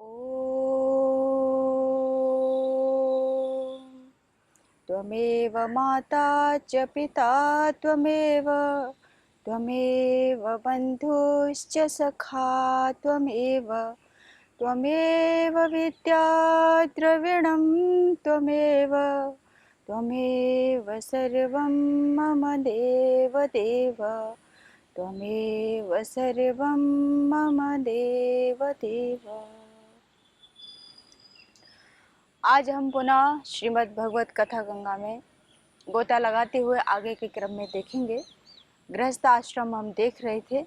ॐ त्वमेव माता च पिता त्वमेव त्वमेव बन्धुश्च सखा त्वमेव त्वमेव विद्या द्रविणं त्वमेव त्वमेव सर्वं मम देवदेव त्वमेव सर्वं मम देवदेव। आज हम पुनः श्रीमद् भगवत कथा गंगा में गोता लगाते हुए आगे के क्रम में देखेंगे। गृहस्थ आश्रम हम देख रहे थे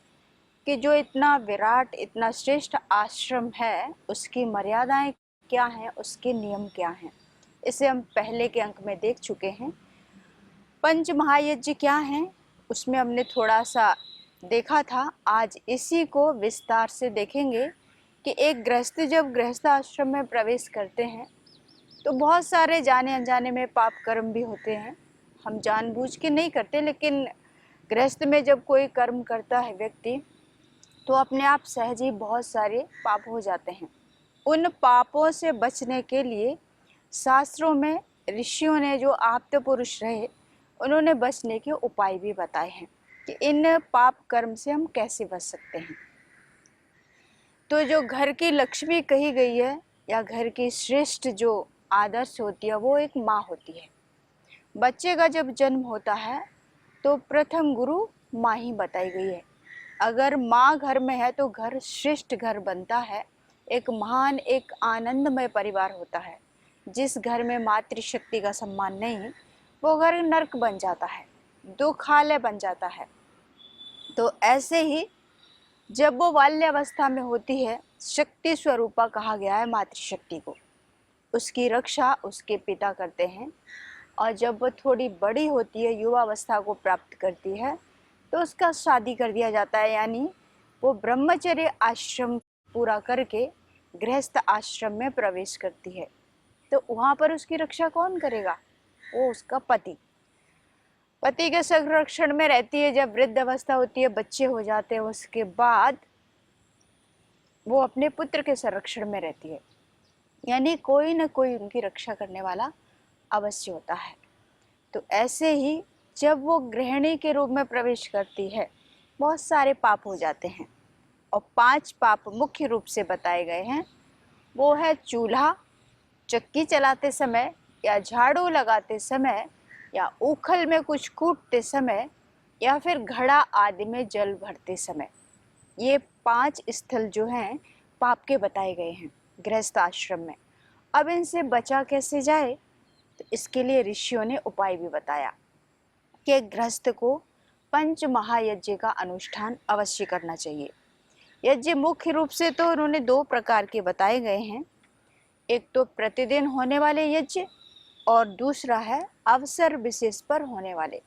कि जो इतना विराट इतना श्रेष्ठ आश्रम है उसकी मर्यादाएं क्या हैं, उसके नियम क्या हैं, इसे हम पहले के अंक में देख चुके हैं। पंच महायज्ञ क्या हैं उसमें हमने थोड़ा सा देखा था। आज इसी को विस्तार से देखेंगे कि एक गृहस्थ जब गृहस्थ आश्रम में प्रवेश करते हैं तो बहुत सारे जाने अनजाने में पाप कर्म भी होते हैं। हम जानबूझ के नहीं करते, लेकिन गृहस्थ में जब कोई कर्म करता है व्यक्ति तो अपने आप सहज ही बहुत सारे पाप हो जाते हैं। उन पापों से बचने के लिए शास्त्रों में ऋषियों ने, जो आप्त पुरुष रहे, उन्होंने बचने के उपाय भी बताए हैं कि इन पाप कर्म से हम कैसे बच सकते हैं। तो जो घर की लक्ष्मी कही गई है या घर की श्रेष्ठ जो आदर्श होती है वो एक माँ होती है। बच्चे का जब जन्म होता है तो प्रथम गुरु माँ ही बताई गई है। अगर माँ घर में है तो घर श्रेष्ठ घर बनता है, एक महान एक आनंदमय परिवार होता है। जिस घर में मातृशक्ति का सम्मान नहीं, वो घर नरक बन जाता है, दुखालय बन जाता है। तो ऐसे ही जब वो बाल्यावस्था में होती है, शक्ति स्वरूपा कहा गया है मातृशक्ति को, उसकी रक्षा उसके पिता करते हैं। और जब वो थोड़ी बड़ी होती है, युवावस्था को प्राप्त करती है, तो उसका शादी कर दिया जाता है, यानी वो ब्रह्मचर्य आश्रम पूरा करके गृहस्थ आश्रम में प्रवेश करती है। तो वहाँ पर उसकी रक्षा कौन करेगा? वो उसका पति के संरक्षण में रहती है। जब वृद्ध अवस्था होती है, बच्चे हो जाते हैं, उसके बाद वो अपने पुत्र के संरक्षण में रहती है, यानी कोई न कोई उनकी रक्षा करने वाला अवश्य होता है। तो ऐसे ही जब वो गृहिणी के रूप में प्रवेश करती है, बहुत सारे पाप हो जाते हैं और 5 पाप मुख्य रूप से बताए गए हैं। वो है चूल्हा, चक्की चलाते समय या झाड़ू लगाते समय या ऊखल में कुछ कूटते समय या फिर घड़ा आदि में जल भरते समय। ये 5 स्थल जो हैं पाप के बताए गए हैं गृहस्थ आश्रम में। अब इनसे बचा कैसे जाए, तो इसके लिए ऋषियों ने उपाय भी बताया कि गृहस्थ को पंच महायज्ञ का अनुष्ठान अवश्य करना चाहिए। यज्ञ मुख्य रूप से तो उन्होंने 2 प्रकार के बताए गए हैं। एक तो प्रतिदिन होने वाले यज्ञ और दूसरा है अवसर विशेष पर होने वाले।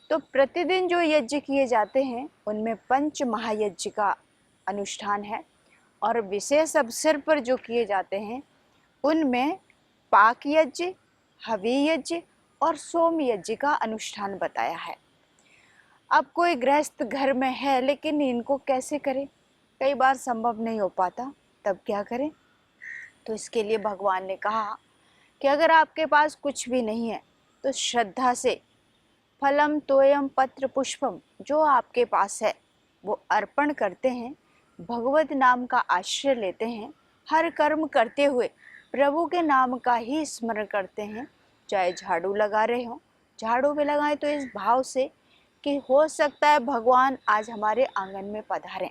तो प्रतिदिन जो यज्ञ किए जाते हैं उनमें पंच महायज्ञ का अनुष्ठान है, और विशेष अवसर पर जो किए जाते हैं उनमें पाक यज्ञ, हवि यज्ञ और सोम यज्ञ का अनुष्ठान बताया है। अब कोई गृहस्थ घर में है लेकिन इनको कैसे करें, कई बार संभव नहीं हो पाता, तब क्या करें? तो इसके लिए भगवान ने कहा कि अगर आपके पास कुछ भी नहीं है तो श्रद्धा से फलम तोयम पत्र पुष्पम, जो आपके पास है वो अर्पण करते हैं, भगवत नाम का आश्रय लेते हैं, हर कर्म करते हुए प्रभु के नाम का ही स्मरण करते हैं। चाहे झाड़ू लगा रहे हो, झाड़ू भी लगाएं तो इस भाव से कि हो सकता है भगवान आज हमारे आंगन में पधारें,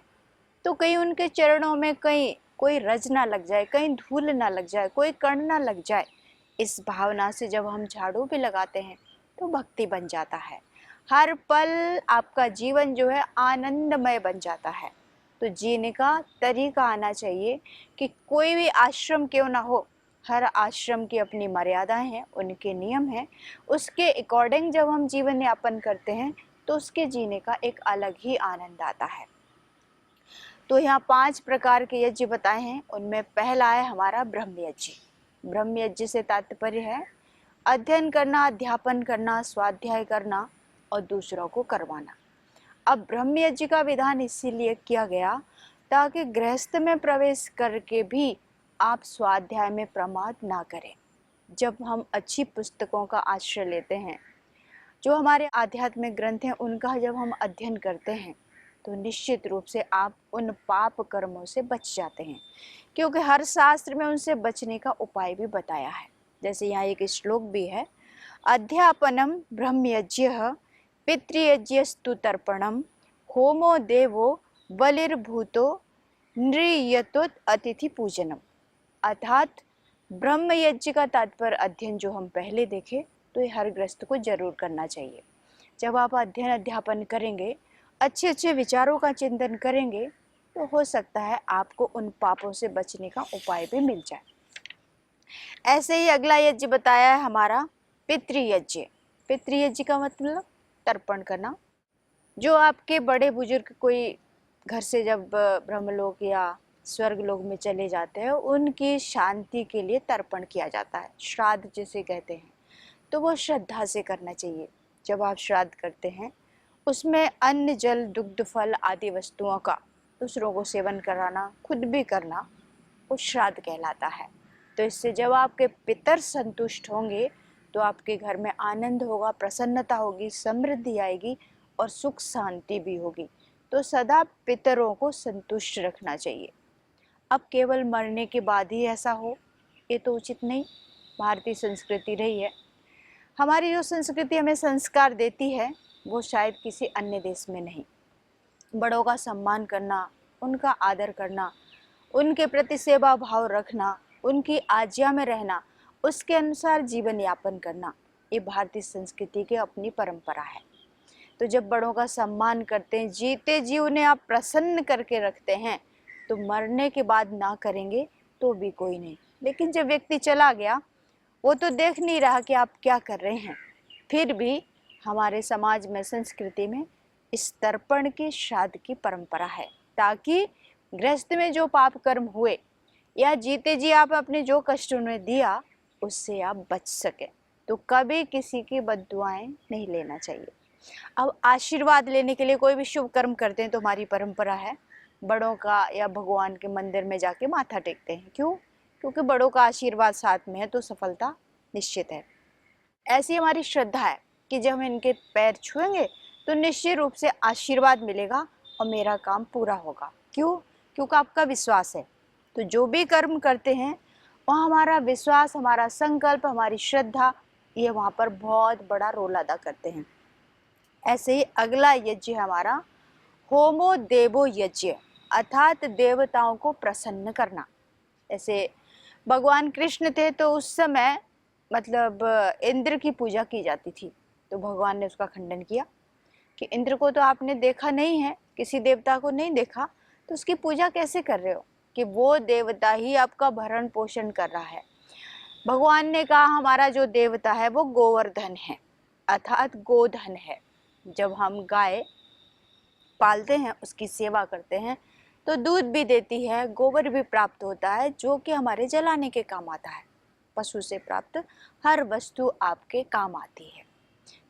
तो कहीं उनके चरणों में कहीं कोई रज ना लग जाए, कहीं धूल ना लग जाए, कोई कण ना लग जाए। इस भावना से जब हम झाड़ू भी लगाते हैं तो भक्ति बन जाता है। हर पल आपका जीवन जो है आनंदमय बन जाता है। तो जीने का तरीका आना चाहिए कि कोई भी आश्रम क्यों ना हो, हर आश्रम की अपनी मर्यादाएं हैं, उनके नियम हैं। उसके अकॉर्डिंग जब हम जीवन यापन करते हैं तो उसके जीने का एक अलग ही आनंद आता है। तो यहाँ 5 प्रकार के यज्ञ बताए हैं। उनमें पहला है हमारा ब्रह्म यज्ञ। ब्रह्म यज्ञ से तात्पर्य है अध्ययन करना, अध्यापन करना, स्वाध्याय करना और दूसरों को करवाना। अब ब्रह्म यज्ञ का विधान इसीलिए किया गया ताकि गृहस्थ में प्रवेश करके भी आप स्वाध्याय में प्रमाद ना करें। जब हम अच्छी पुस्तकों का आश्रय लेते हैं, जो हमारे आध्यात्मिक ग्रंथ हैं उनका जब हम अध्ययन करते हैं, तो निश्चित रूप से आप उन पाप कर्मों से बच जाते हैं, क्योंकि हर शास्त्र में उनसे बचने का उपाय भी बताया है। जैसे यहाँ एक श्लोक भी है, अध्यापनम ब्रह्मयज्ञः पितृयज्ञस्तु तर्पणम होमो देवो बलिर्भूतो नृयतोत अतिथि पूजनम। अर्थात ब्रह्म यज्ञ का तात्पर्य अध्ययन जो हम पहले देखे, तो ये हर गृहस्थ को जरूर करना चाहिए। जब आप अध्ययन अध्यापन करेंगे, अच्छे अच्छे विचारों का चिंतन करेंगे, तो हो सकता है आपको उन पापों से बचने का उपाय भी मिल जाए। ऐसे ही अगला यज्ञ बताया है हमारा पितृयज्ञ। पितृयज्ञ का मतलब तर्पण करना। जो आपके बड़े बुजुर्ग कोई घर से जब ब्रह्मलोक या स्वर्गलोक में चले जाते हैं, उनकी शांति के लिए तर्पण किया जाता है, श्राद्ध जिसे कहते हैं। तो वो श्रद्धा से करना चाहिए। जब आप श्राद्ध करते हैं, उसमें अन्न जल दुग्ध फल आदि वस्तुओं का दूसरों को सेवन कराना, खुद भी करना, वो श्राद्ध कहलाता है। तो इससे जब आपके पितर संतुष्ट होंगे, तो आपके घर में आनंद होगा, प्रसन्नता होगी, समृद्धि आएगी और सुख शांति भी होगी। तो सदा पितरों को संतुष्ट रखना चाहिए। अब केवल मरने के बाद ही ऐसा हो, ये तो उचित नहीं। भारतीय संस्कृति रही है, हमारी जो संस्कृति हमें संस्कार देती है, वो शायद किसी अन्य देश में नहीं। बड़ों का सम्मान करना, उनका आदर करना, उनके प्रति सेवा भाव रखना, उनकी आज्ञा में रहना, उसके अनुसार जीवन यापन करना, ये भारतीय संस्कृति की अपनी परंपरा है। तो जब बड़ों का सम्मान करते हैं, जीते जी उन्हें आप प्रसन्न करके रखते हैं, तो मरने के बाद ना करेंगे तो भी कोई नहीं। लेकिन जब व्यक्ति चला गया, वो तो देख नहीं रहा कि आप क्या कर रहे हैं। फिर भी हमारे समाज में, संस्कृति में इस तर्पण की, श्राद्ध की परंपरा है, ताकि गृहस्थ में जो पाप कर्म हुए या जीते जी आप अपने जो कष्ट उन्हें दिया, उससे आप बच सके। तो कभी किसी की बद्दुआएं नहीं लेना चाहिए। अब आशीर्वाद लेने के लिए कोई भी शुभ कर्म करते हैं तो हमारी परंपरा है, बड़ों का या भगवान के मंदिर में जाके माथा टेकते हैं। क्यों? क्योंकि बड़ों का आशीर्वाद साथ में है तो सफलता निश्चित है। ऐसी हमारी श्रद्धा है कि जब हम इनके पैर छुएंगे तो निश्चित रूप से आशीर्वाद मिलेगा और मेरा काम पूरा होगा। क्यों? क्योंकि आपका विश्वास है। तो जो भी कर्म करते हैं, वहाँ हमारा विश्वास, हमारा संकल्प, हमारी श्रद्धा, ये वहाँ पर बहुत बड़ा रोल अदा करते हैं। ऐसे ही अगला यज्ञ है हमारा होमो देवो यज्ञ, अर्थात देवताओं को प्रसन्न करना। ऐसे भगवान कृष्ण थे तो उस समय मतलब इंद्र की पूजा की जाती थी। तो भगवान ने उसका खंडन किया कि इंद्र को तो आपने देखा नहीं है, किसी देवता को नहीं देखा, तो उसकी पूजा कैसे कर रहे हो कि वो देवता ही आपका भरण पोषण कर रहा है। भगवान ने कहा हमारा जो देवता है वो गोवर्धन है, अर्थात गोधन है। जब हम गाय पालते हैं, उसकी सेवा करते हैं, तो दूध भी देती है, गोबर भी प्राप्त होता है, जो कि हमारे जलाने के काम आता है। पशु से प्राप्त हर वस्तु आपके काम आती है।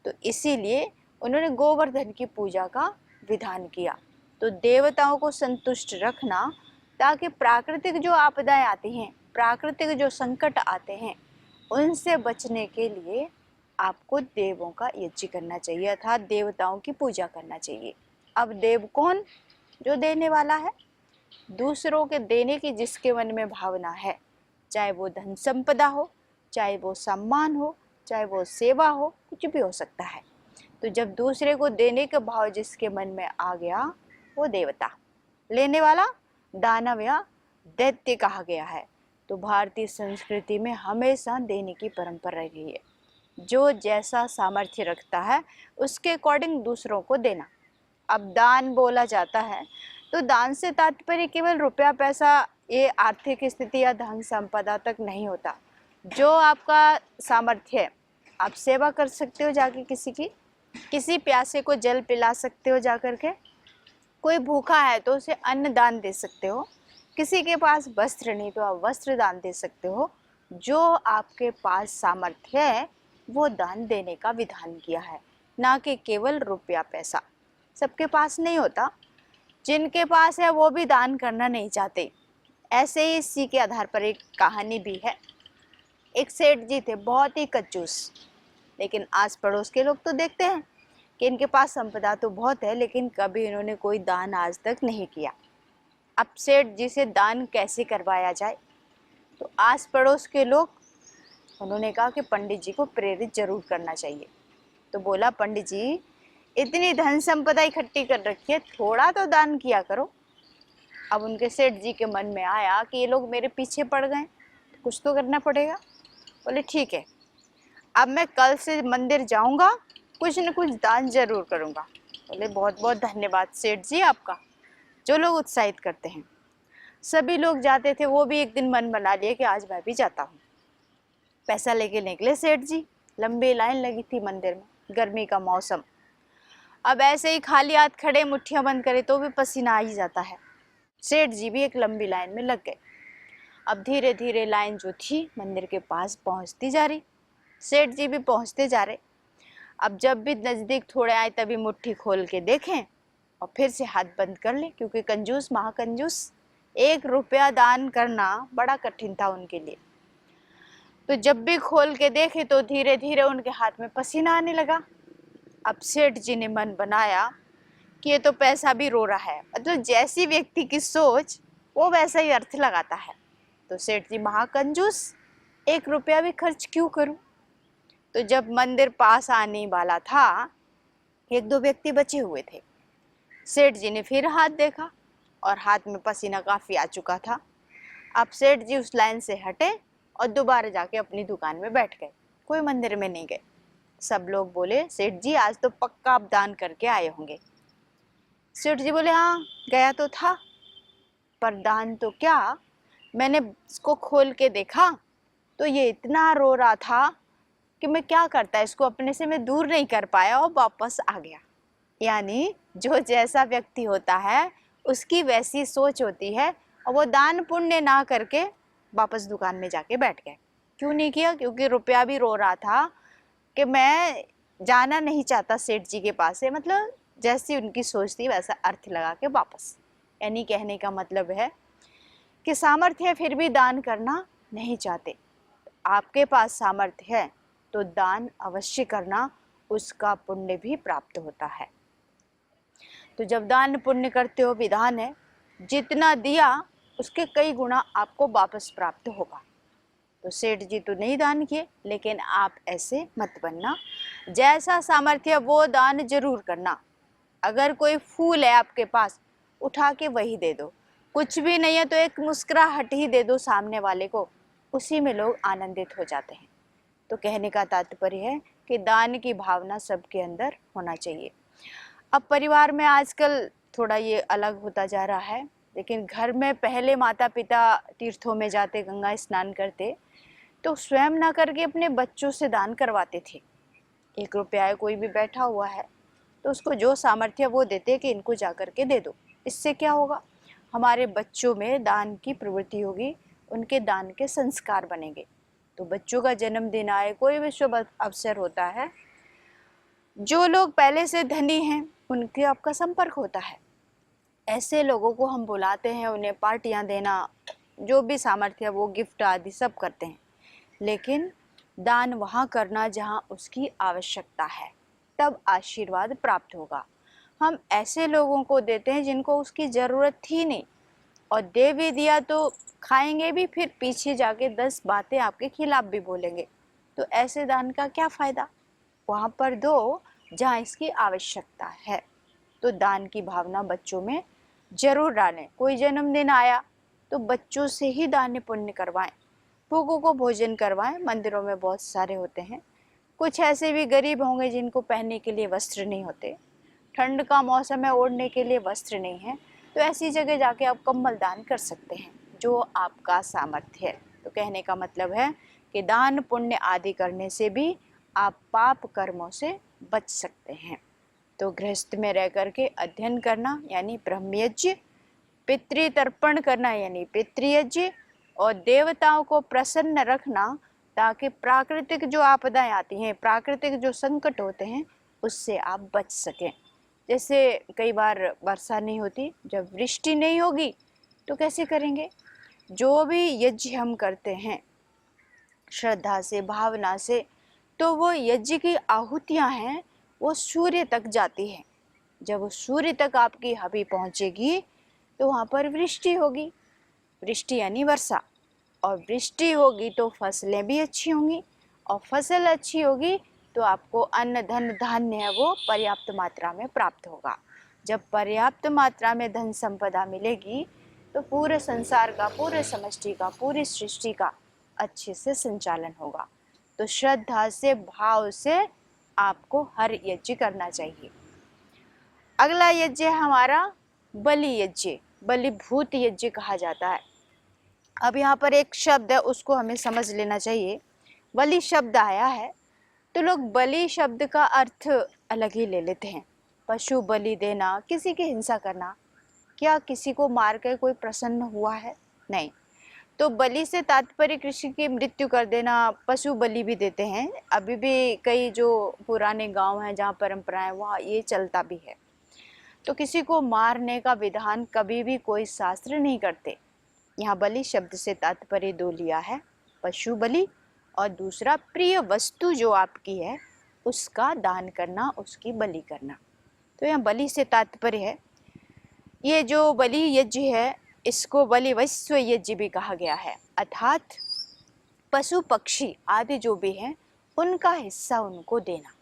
तो इसीलिए उन्होंने गोवर्धन की पूजा का विधान किया। तो देवताओं को संतुष्ट रखना, ताकि प्राकृतिक जो आपदाएं आती हैं, प्राकृतिक जो संकट आते हैं, उनसे बचने के लिए आपको देवों का यज्ञ करना चाहिए, अर्थात देवताओं की पूजा करना चाहिए। अब देव कौन? जो देने वाला है। दूसरों के देने की जिसके मन में भावना है, चाहे वो धन संपदा हो, चाहे वो सम्मान हो, चाहे वो सेवा हो, कुछ भी हो सकता है। तो जब दूसरे को देने का भाव जिसके मन में आ गया, वो देवता। लेने वाला दानव या दैत्य कहा गया है। तो भारतीय संस्कृति में हमेशा देने की परंपरा रही है। जो जैसा सामर्थ्य रखता है उसके अकॉर्डिंग दूसरों को देना। अब दान बोला जाता है, तो दान से तात्पर्य केवल रुपया पैसा, ये आर्थिक स्थिति या धन संपदा तक नहीं होता। जो आपका सामर्थ्य है, आप सेवा कर सकते हो जाके किसी की, किसी प्यासे को जल पिला सकते हो जाकर के, कोई भूखा है तो उसे अन्न दान दे सकते हो, किसी के पास वस्त्र नहीं तो आप वस्त्र दान दे सकते हो। जो आपके पास सामर्थ्य है वो दान देने का विधान किया है, ना कि केवल रुपया पैसा। सबके पास नहीं होता, जिनके पास है वो भी दान करना नहीं चाहते। ऐसे ही इसी के आधार पर एक कहानी भी है। एक सेठ जी थे, बहुत ही कंजूस, लेकिन आस पड़ोस के लोग तो देखते हैं कि इनके पास संपदा तो बहुत है, लेकिन कभी इन्होंने कोई दान आज तक नहीं किया। अब सेठ जी से दान कैसे करवाया जाए? तो आस पड़ोस के लोग, उन्होंने कहा कि पंडित जी को प्रेरित जरूर करना चाहिए। तो बोला, पंडित जी इतनी धन संपदा इकट्ठी कर रखी है, थोड़ा तो दान किया करो। अब उनके सेठ जी के मन में आया कि ये लोग मेरे पीछे पड़ गए, तो कुछ तो करना पड़ेगा। बोले ठीक है, अब मैं कल से मंदिर जाऊंगा, कुछ न कुछ दान जरूर करूंगा। बोले बहुत बहुत धन्यवाद सेठ जी आपका, जो लोग उत्साहित करते हैं। सभी लोग जाते थे, वो भी एक दिन मन बना लिए कि आज मैं भी जाता हूँ। पैसा लेके निकले सेठ जी। लंबी लाइन लगी थी मंदिर में, गर्मी का मौसम। अब ऐसे ही खाली हाथ खड़े, मुट्ठियां बंद करे तो भी पसीना आ ही जाता है। सेठ जी भी एक लंबी लाइन में लग गए। अब धीरे धीरे लाइन जो थी मंदिर के पास पहुंचती जा रही, सेठ जी भी पहुंचते जा रहे। अब जब भी नजदीक थोड़े आए तभी मुट्ठी खोल के देखें और फिर से हाथ बंद कर ले, क्योंकि कंजूस महाकंजूस, 1 रुपया दान करना बड़ा कठिन था उनके लिए। तो जब भी खोल के देखे तो धीरे धीरे उनके हाथ में पसीना आने लगा। अब सेठ जी ने मन बनाया कि ये तो पैसा भी रो रहा है, मतलब जैसी व्यक्ति की सोच वो वैसा ही अर्थ लगाता है। तो सेठ जी महाकंजूस, 1 रुपया भी खर्च क्यों करूं? तो जब मंदिर पास आने वाला था, 1-2 व्यक्ति बचे हुए थे। सेठ जी ने फिर हाथ देखा और हाथ में पसीना काफी आ चुका था। अब सेठ जी उस लाइन से हटे और दोबारा जाके अपनी दुकान में बैठ गए, कोई मंदिर में नहीं गए। सब लोग बोले, सेठ जी आज तो पक्का आप दान करके आए होंगे। सेठ जी बोले, हाँ गया तो था, पर दान तो क्या, मैंने इसको खोल के देखा तो ये इतना रो रहा था कि मैं क्या करता, इसको अपने से मैं दूर नहीं कर पाया और वापस आ गया। यानी जो जैसा व्यक्ति होता है उसकी वैसी सोच होती है, और वो दान पुण्य ना करके वापस दुकान में जाके बैठ गए। क्यों नहीं किया? क्योंकि रुपया भी रो रहा था कि मैं जाना नहीं चाहता सेठ जी के पास से, मतलब जैसी उनकी सोच थी वैसा अर्थ लगा के वापस। यानी कहने का मतलब है कि सामर्थ्य है फिर भी दान करना नहीं चाहते। आपके पास सामर्थ्य है तो दान अवश्य करना, उसका पुण्य भी प्राप्त होता है। तो जब दान पुण्य करते हो, विधान है जितना दिया उसके कई गुना आपको वापस प्राप्त होगा। तो सेठ जी तो नहीं दान किए, लेकिन आप ऐसे मत बनना, जैसा सामर्थ्य वो दान जरूर करना। अगर कोई फूल है आपके पास, उठा के वही दे दो। कुछ भी नहीं है तो एक मुस्कुराहट ही दे दो सामने वाले को, उसी में लोग आनंदित हो जाते हैं। तो कहने का तात्पर्य है कि दान की भावना सबके अंदर होना चाहिए। अब परिवार में आजकल थोड़ा ये अलग होता जा रहा है, लेकिन घर में पहले माता पिता तीर्थों में जाते, गंगा स्नान करते, तो स्वयं ना करके अपने बच्चों से दान करवाते थे। 1 रुपया कोई भी बैठा हुआ है तो उसको जो सामर्थ्य वो देते कि इनको जा कर के दे दो। इससे क्या होगा, हमारे बच्चों में दान की प्रवृत्ति होगी, उनके दान के संस्कार बनेंगे। तो बच्चों का जन्मदिन आए, कोई भी शुभ अवसर होता है, जो लोग पहले से धनी हैं उनके आपका संपर्क होता है, ऐसे लोगों को हम बुलाते हैं, उन्हें पार्टियां देना, जो भी सामर्थ्य वो गिफ्ट आदि सब करते हैं। लेकिन दान वहाँ करना जहाँ उसकी आवश्यकता है, तब आशीर्वाद प्राप्त होगा। हम ऐसे लोगों को देते हैं जिनको उसकी ज़रूरत थी नहीं, और दे भी दिया तो खाएंगे भी, फिर पीछे जाके 10 बातें आपके खिलाफ भी बोलेंगे। तो ऐसे दान का क्या फ़ायदा? वहाँ पर दो जहाँ इसकी आवश्यकता है। तो दान की भावना बच्चों में जरूर डालें। कोई जन्मदिन आया तो बच्चों से ही दान पुण्य करवाएं, भूखों को भोजन करवाएं। मंदिरों में बहुत सारे होते हैं। कुछ ऐसे भी गरीब होंगे जिनको पहनने के लिए वस्त्र नहीं होते, ठंड का मौसम है, ओढ़ने के लिए वस्त्र नहीं है, तो ऐसी जगह जाके आप कंबल दान कर सकते हैं, जो आपका सामर्थ्य है। तो कहने का मतलब है कि दान पुण्य आदि करने से भी आप पाप कर्मों से बच सकते हैं। तो गृहस्थ में रह करके अध्ययन करना यानी ब्रह्मयज्ञ, पितृतर्पण करना यानी पितृयज्ञ, और देवताओं को प्रसन्न रखना, ताकि प्राकृतिक जो आपदाएं आती हैं, प्राकृतिक जो संकट होते हैं, उससे आप बच सकें। जैसे कई बार वर्षा नहीं होती, जब वृष्टि नहीं होगी तो कैसे करेंगे? जो भी यज्ञ हम करते हैं श्रद्धा से, भावना से, तो वो यज्ञ की आहुतियाँ हैं वो सूर्य तक जाती हैं। जब वो सूर्य तक आपकी हबी पहुँचेगी तो वहाँ पर वृष्टि होगी। वृष्टि यानी वर्षा, और वृष्टि होगी तो फसलें भी अच्छी होंगी, और फसल अच्छी होगी तो आपको अन्न धन धान्य है वो पर्याप्त मात्रा में प्राप्त होगा। जब पर्याप्त मात्रा में धन संपदा मिलेगी तो पूरे संसार का, पूरे समष्टि का, पूरी सृष्टि का अच्छे से संचालन होगा। तो श्रद्धा से, भाव से आपको हर यज्ञ करना चाहिए। अगला यज्ञ है हमारा बलि यज्ञ, बलिभूत यज्ञ कहा जाता है। अब यहाँ पर एक शब्द है उसको हमें समझ लेना चाहिए। बलि शब्द आया है तो लोग बलि शब्द का अर्थ अलग ही ले लेते हैं। पशु बलि देना, किसी की हिंसा करना। क्या किसी को मार कर कोई प्रसन्न हुआ है? नहीं। तो बलि से तात्पर्य किसी की मृत्यु कर देना, पशु बलि भी देते हैं। अभी भी कई जो पुराने गांव हैं जहाँ परंपराएं, वहाँ ये चलता भी है। तो किसी को मारने का विधान कभी भी कोई शास्त्र नहीं करते। यहाँ बलि शब्द से तात्पर्य दो लिया है, पशु बलि और दूसरा प्रिय वस्तु जो आपकी है उसका दान करना, उसकी बलि करना। तो यहाँ बलि से तात्पर्य है, ये जो बलि यज्ञ है इसको बलि वैश्व यज्ञ भी कहा गया है। अर्थात पशु पक्षी आदि जो भी हैं उनका हिस्सा उनको देना।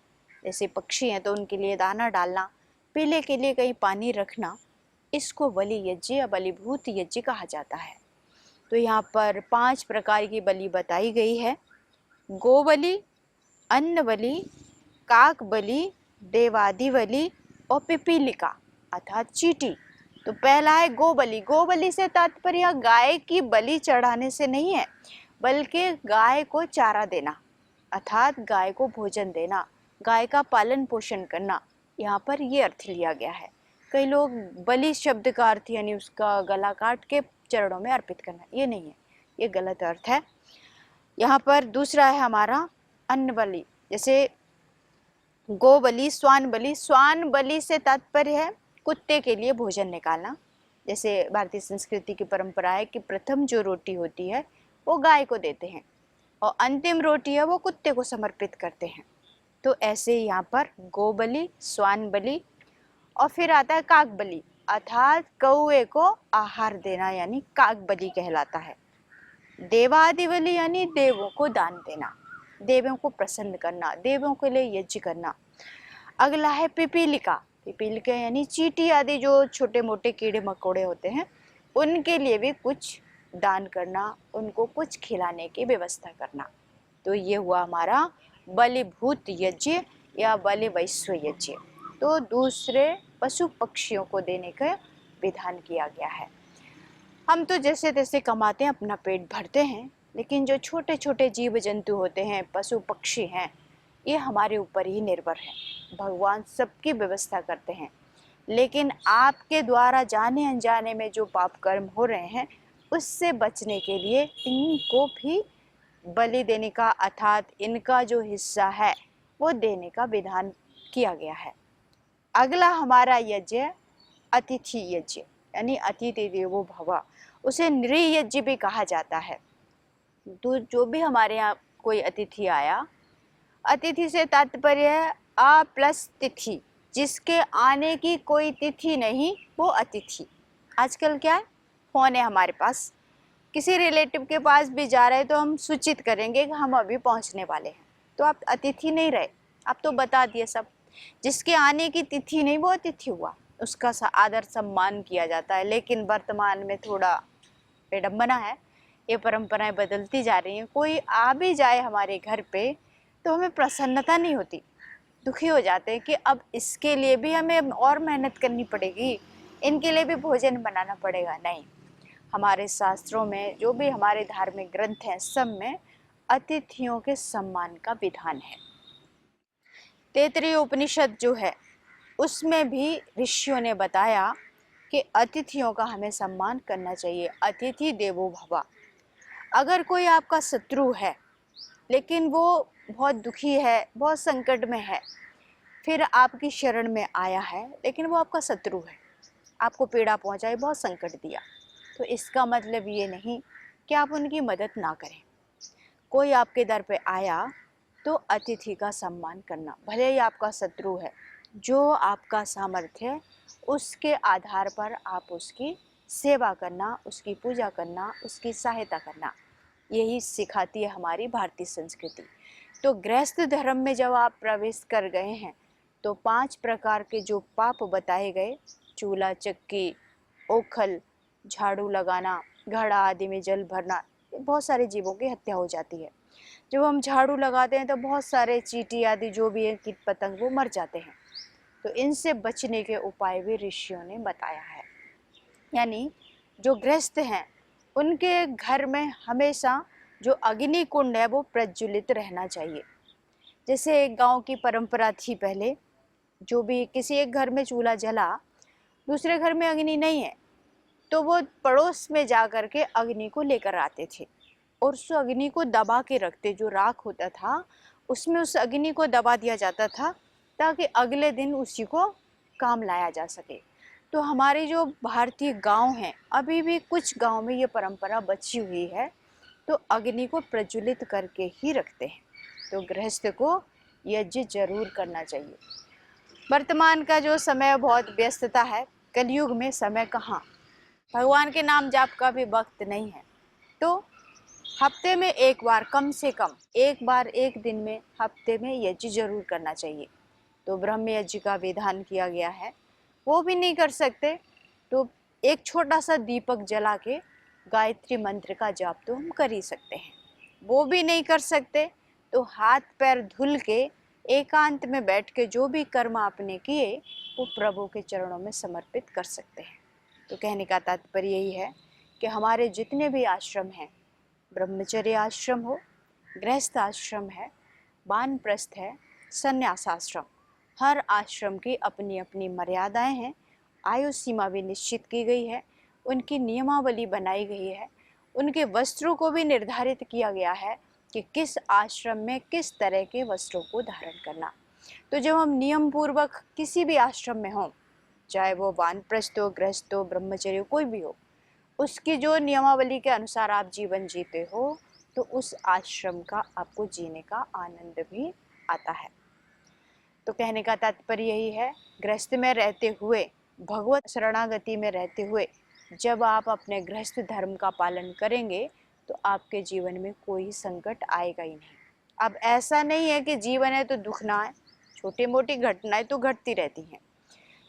जैसे पक्षी हैं तो उनके लिए दाना डालना, पीने के लिए कहीं पानी रखना, इसको बलि यज्ञ या बलिभूत यज्ञ कहा जाता है। तो यहाँ पर 5 प्रकार की बलि बताई गई है। गो बलि, अन्न बलि, काक बलि, देवादि बलि और पिपीलिका अर्थात चींटी। तो पहला है गो बलि। गो बलि से तात्पर्य गाय की बलि चढ़ाने से नहीं है, बल्कि गाय को चारा देना, अर्थात गाय को भोजन देना, गाय का पालन पोषण करना। यहाँ पर ये अर्थ लिया गया है। कई लोग बलि शब्द का अर्थ यानी उसका गला काट के चरणों में अर्पित करना, ये नहीं है, ये गलत अर्थ है। यहाँ पर दूसरा है हमारा अन्न बलि। जैसे गो बलि, स्वान बलि। स्वान बलि से तात्पर्य है कुत्ते के लिए भोजन निकालना। जैसे भारतीय संस्कृति की परंपरा है कि प्रथम जो रोटी होती है वो गाय को देते हैं और अंतिम रोटी है वो कुत्ते को समर्पित करते हैं। तो ऐसे यहाँ पर गो बलि, स्वान बलि और फिर आता है काक बलि, अर्थात कौवे को आहार देना यानी काक बलि कहलाता है। देवादि बलि यानी देवों को दान देना, देवों को प्रसन्न करना, देवों के लिए यज्ञ करना। अगला है पिपीलिका। पिपीलिका यानी चींटी आदि जो छोटे मोटे कीड़े मकोड़े होते हैं उनके लिए भी कुछ दान करना, उनको कुछ खिलाने की व्यवस्था करना। तो ये हुआ हमारा बलिभूत यज्ञ या बलि वैश्व यज्ञ। तो दूसरे पशु पक्षियों को देने का विधान किया गया है। हम तो जैसे तैसे कमाते हैं, अपना पेट भरते हैं, लेकिन जो छोटे छोटे जीव जंतु होते हैं, पशु पक्षी हैं, ये हमारे ऊपर ही निर्भर है। भगवान सबकी व्यवस्था करते हैं, लेकिन आपके द्वारा जाने अनजाने में जो पाप कर्म हो रहे हैं उससे बचने के लिए इनको भी बलि देने का, अर्थात इनका जो हिस्सा है वो देने का विधान किया गया है। अगला हमारा यज्ञ अतिथि यज्ञ यानी अतिथि देवो भव, उसे नृ यज्ञ भी कहा जाता है। तो जो भी हमारे यहाँ कोई अतिथि आया, अतिथि से तात्पर्य है अ प्लस तिथि, जिसके आने की कोई तिथि नहीं वो अतिथि। आजकल क्या है, फ़ोन है हमारे पास, किसी रिलेटिव के पास भी जा रहे हैं तो हम सूचित करेंगे कि हम अभी पहुंचने वाले हैं। तो आप अतिथि नहीं रहे, आप तो बता दिए सब। जिसके आने की तिथि नहीं वो अतिथि हुआ, उसका आदर सम्मान किया जाता है। लेकिन वर्तमान में थोड़ा विडम्बना है, ये परंपराएं बदलती जा रही हैं। कोई आ भी जाए हमारे घर पे तो हमें प्रसन्नता नहीं होती, दुखी हो जाते हैं कि अब इसके लिए भी हमें और मेहनत करनी पड़ेगी, इनके लिए भी भोजन बनाना पड़ेगा। नहीं, हमारे शास्त्रों में जो भी हमारे धार्मिक ग्रंथ हैं सब में अतिथियों के सम्मान का विधान है। तैत्तिरीय उपनिषद जो है उसमें भी ऋषियों ने बताया कि अतिथियों का हमें सम्मान करना चाहिए। अतिथि देवो भव। अगर कोई आपका शत्रु है लेकिन वो बहुत दुखी है, बहुत संकट में है, फिर आपकी शरण में आया है, लेकिन वो आपका शत्रु है, आपको पीड़ा पहुंचाई, बहुत संकट दिया, तो इसका मतलब ये नहीं कि आप उनकी मदद ना करें। कोई आपके दर पे आया तो अतिथि का सम्मान करना, भले ही आपका शत्रु है, जो आपका सामर्थ्य है उसके आधार पर आप उसकी सेवा करना, उसकी पूजा करना, उसकी सहायता करना, यही सिखाती है हमारी भारतीय संस्कृति। तो गृहस्थ धर्म में जब आप प्रवेश कर गए हैं तो 5 प्रकार के जो पाप बताए गए, चूल्हा चक्की, ओखल, झाड़ू लगाना, घड़ा आदि में जल भरना, बहुत सारे जीवों की हत्या हो जाती है। जब हम झाड़ू लगाते हैं तो बहुत सारे चींटी आदि जो भी है कीट पतंग वो मर जाते हैं। तो इनसे बचने के उपाय भी ऋषियों ने बताया है। यानी जो गृहस्थ हैं उनके घर में हमेशा जो अग्नि कुंड है वो प्रज्वलित रहना चाहिए। जैसे एक गांव की परंपरा थी पहले, जो भी किसी एक घर में चूल्हा जला, दूसरे घर में अग्नि नहीं है, तो वो पड़ोस में जा कर के अग्नि को लेकर आते थे और उस अग्नि को दबा के रखते, जो राख होता था उसमें उस अग्नि को दबा दिया जाता था ताकि अगले दिन उसी को काम लाया जा सके। तो हमारे जो भारतीय गांव हैं, अभी भी कुछ गांव में ये परंपरा बची हुई है, तो अग्नि को प्रज्वलित करके ही रखते हैं। तो गृहस्थ को यज्ञ जरूर करना चाहिए। वर्तमान का जो समय बहुत व्यस्तता है, कलयुग में समय कहाँ, भगवान के नाम जाप का भी वक्त नहीं है। तो हफ्ते में एक बार, कम से कम एक बार, एक दिन में, हफ्ते में यज्ञ जरूर करना चाहिए। तो ब्रह्म यज्ञ का विधान किया गया है। वो भी नहीं कर सकते तो एक छोटा सा दीपक जला के गायत्री मंत्र का जाप तो हम कर ही सकते हैं। वो भी नहीं कर सकते तो हाथ पैर धुल के एकांत में बैठ के जो भी कर्म आपने किए वो प्रभु के चरणों में समर्पित कर सकते हैं। तो कहने का तात्पर्य यही है कि हमारे जितने भी आश्रम हैं, ब्रह्मचर्य आश्रम हो, गृहस्थ आश्रम है, वानप्रस्थ है, संन्यास आश्रम, हर आश्रम की अपनी अपनी मर्यादाएं हैं, आयु सीमा भी निश्चित की गई है, उनकी नियमावली बनाई गई है, उनके वस्त्रों को भी निर्धारित किया गया है कि किस आश्रम में किस तरह के वस्त्रों को धारण करना। तो जब हम नियम पूर्वक किसी भी आश्रम में हों, चाहे वो वानप्रस्थ हो, गृहस्थ हो, ब्रह्मचर्य कोई भी हो, उसकी जो नियमावली के अनुसार आप जीवन जीते हो तो उस आश्रम का आपको जीने का आनंद भी आता है। तो कहने का तात्पर्य यही है, गृहस्थ में रहते हुए, भगवत शरणागति में रहते हुए जब आप अपने गृहस्थ धर्म का पालन करेंगे तो आपके जीवन में कोई संकट आएगा ही नहीं। अब ऐसा नहीं है कि जीवन है तो दुख ना आए, छोटी मोटी घटनाएं तो घटती रहती हैं,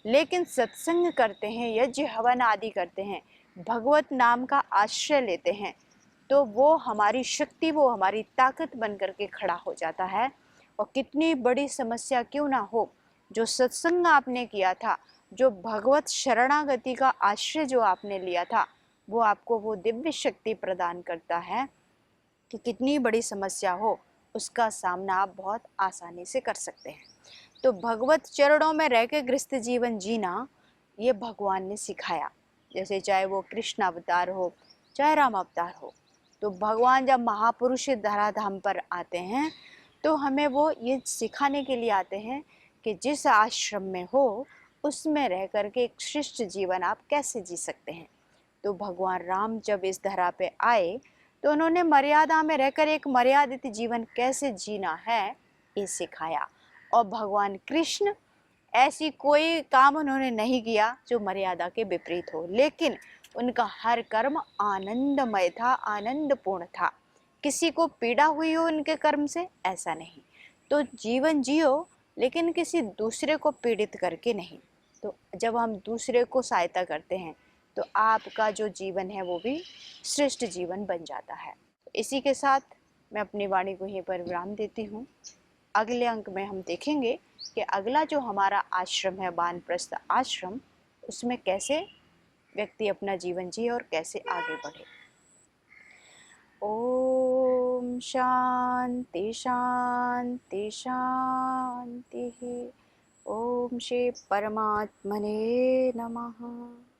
लेकिन सत्संग करते हैं, यज्ञ हवन आदि करते हैं, भगवत नाम का आश्रय लेते हैं, तो वो हमारी शक्ति, वो हमारी ताकत बन करके खड़ा हो जाता है। और कितनी बड़ी समस्या क्यों ना हो, जो सत्संग आपने किया था, जो भगवत शरणागति का आश्रय जो आपने लिया था, वो आपको वो दिव्य शक्ति प्रदान करता है कि कितनी बड़ी समस्या हो उसका सामना आप बहुत आसानी से कर सकते हैं। तो भगवत चरणों में रह के गृहस्थ जीवन जीना ये भगवान ने सिखाया। जैसे चाहे वो कृष्ण अवतार हो, चाहे राम अवतार हो, तो भगवान जब महापुरुष धराधाम पर आते हैं तो हमें वो ये सिखाने के लिए आते हैं कि जिस आश्रम में हो उसमें रह कर के एक श्रेष्ठ जीवन आप कैसे जी सकते हैं। तो भगवान राम जब इस धरा पे आए तो उन्होंने मर्यादा में रहकर एक मर्यादित जीवन कैसे जीना है ये सिखाया। और भगवान कृष्ण, ऐसी कोई काम उन्होंने नहीं किया जो मर्यादा के विपरीत हो, लेकिन उनका हर कर्म आनंदमय था, आनंदपूर्ण था। किसी को पीड़ा हुई हो उनके कर्म से, ऐसा नहीं। तो जीवन जियो लेकिन किसी दूसरे को पीड़ित करके नहीं। तो जब हम दूसरे को सहायता करते हैं तो आपका जो जीवन है वो भी श्रेष्ठ जीवन बन जाता है। इसी के साथ मैं अपनी वाणी को यहीं पर विराम देती हूँ। अगले अंक में हम देखेंगे कि अगला जो हमारा आश्रम है, वानप्रस्थ आश्रम, उसमें कैसे व्यक्ति अपना जीवन जिए और कैसे आगे बढ़े। ओम शांति शांति शांति। ओम श्री परमात्मने नमः।